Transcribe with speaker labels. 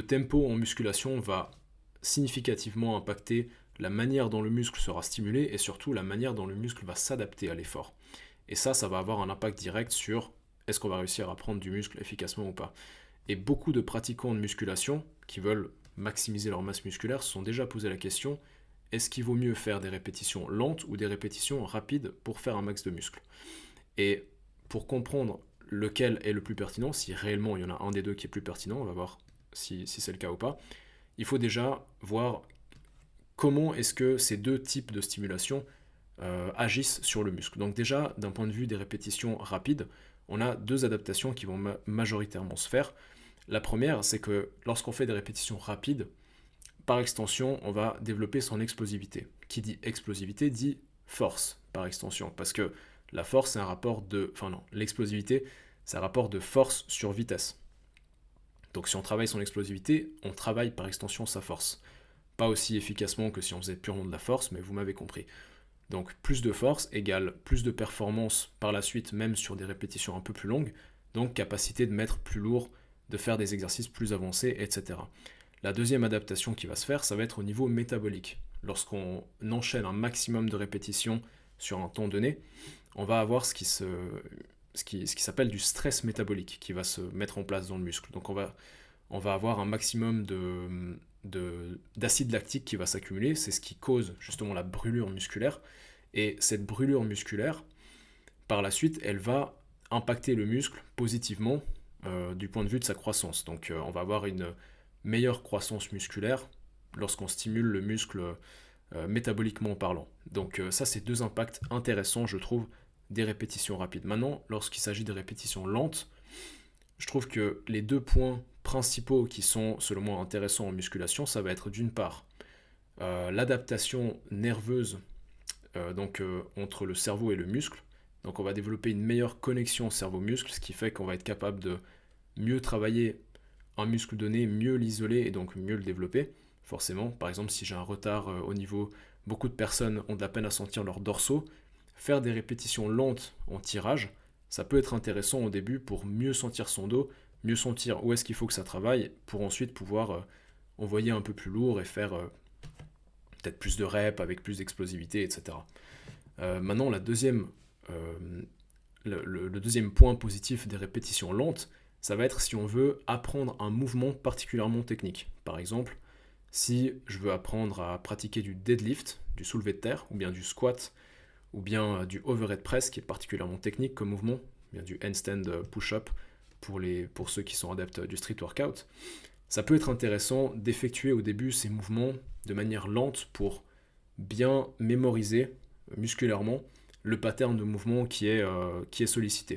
Speaker 1: tempo en musculation va significativement impacter la manière dont le muscle sera stimulé et surtout la manière dont le muscle va s'adapter à l'effort. Et ça va avoir un impact direct sur est-ce qu'on va réussir à prendre du muscle efficacement ou pas. Et beaucoup de pratiquants de musculation qui veulent maximiser leur masse musculaire se sont déjà posé la question, est-ce qu'il vaut mieux faire des répétitions lentes ou des répétitions rapides pour faire un max de muscle? Et pour comprendre lequel est le plus pertinent, si réellement il y en a un des deux qui est plus pertinent, on va voir si c'est le cas ou pas, il faut déjà voir comment est-ce que ces deux types de stimulation agissent sur le muscle. Donc déjà, d'un point de vue des répétitions rapides, on a deux adaptations qui vont majoritairement se faire. La première, c'est que lorsqu'on fait des répétitions rapides, par extension, on va développer son explosivité. Qui dit explosivité dit force, par extension, parce que la force, c'est un rapport de... Enfin non, l'explosivité, c'est un rapport de force sur vitesse. Donc si on travaille son explosivité, on travaille par extension sa force. Pas aussi efficacement que si on faisait purement de la force, mais vous m'avez compris. Donc plus de force égale plus de performance par la suite, même sur des répétitions un peu plus longues, donc capacité de mettre plus lourd, de faire des exercices plus avancés, etc. La deuxième adaptation qui va se faire, ça va être au niveau métabolique. Lorsqu'on enchaîne un maximum de répétitions sur un temps donné, on va avoir ce qui s'appelle du stress métabolique qui va se mettre en place dans le muscle. Donc on va avoir un maximum d'acide lactique qui va s'accumuler, c'est ce qui cause justement la brûlure musculaire. Et cette brûlure musculaire, par la suite, elle va impacter le muscle positivement du point de vue de sa croissance. Donc on va avoir une meilleure croissance musculaire lorsqu'on stimule le muscle métaboliquement parlant. Donc ça, c'est deux impacts intéressants, je trouve, des répétitions rapides. Maintenant, lorsqu'il s'agit de répétitions lentes, je trouve que les deux points principaux qui sont, selon moi, intéressants en musculation, ça va être d'une part l'adaptation nerveuse entre le cerveau et le muscle. Donc on va développer une meilleure connexion cerveau-muscle, ce qui fait qu'on va être capable de mieux travailler un muscle donné, mieux l'isoler et donc mieux le développer. Forcément, par exemple, si j'ai un retard au niveau, beaucoup de personnes ont de la peine à sentir leur dorsaux, faire des répétitions lentes en tirage, ça peut être intéressant au début pour mieux sentir son dos, mieux sentir où est-ce qu'il faut que ça travaille, pour ensuite pouvoir envoyer un peu plus lourd et faire peut-être plus de reps avec plus d'explosivité, etc. Maintenant, euh, le deuxième point positif des répétitions lentes, ça va être si on veut apprendre un mouvement particulièrement technique. Par exemple, si je veux apprendre à pratiquer du deadlift, du soulevé de terre, ou bien du squat, ou bien du overhead press, qui est particulièrement technique comme mouvement, ou bien du handstand push-up pour ceux qui sont adeptes du street workout, ça peut être intéressant d'effectuer au début ces mouvements de manière lente pour bien mémoriser musculairement le pattern de mouvement qui est sollicité.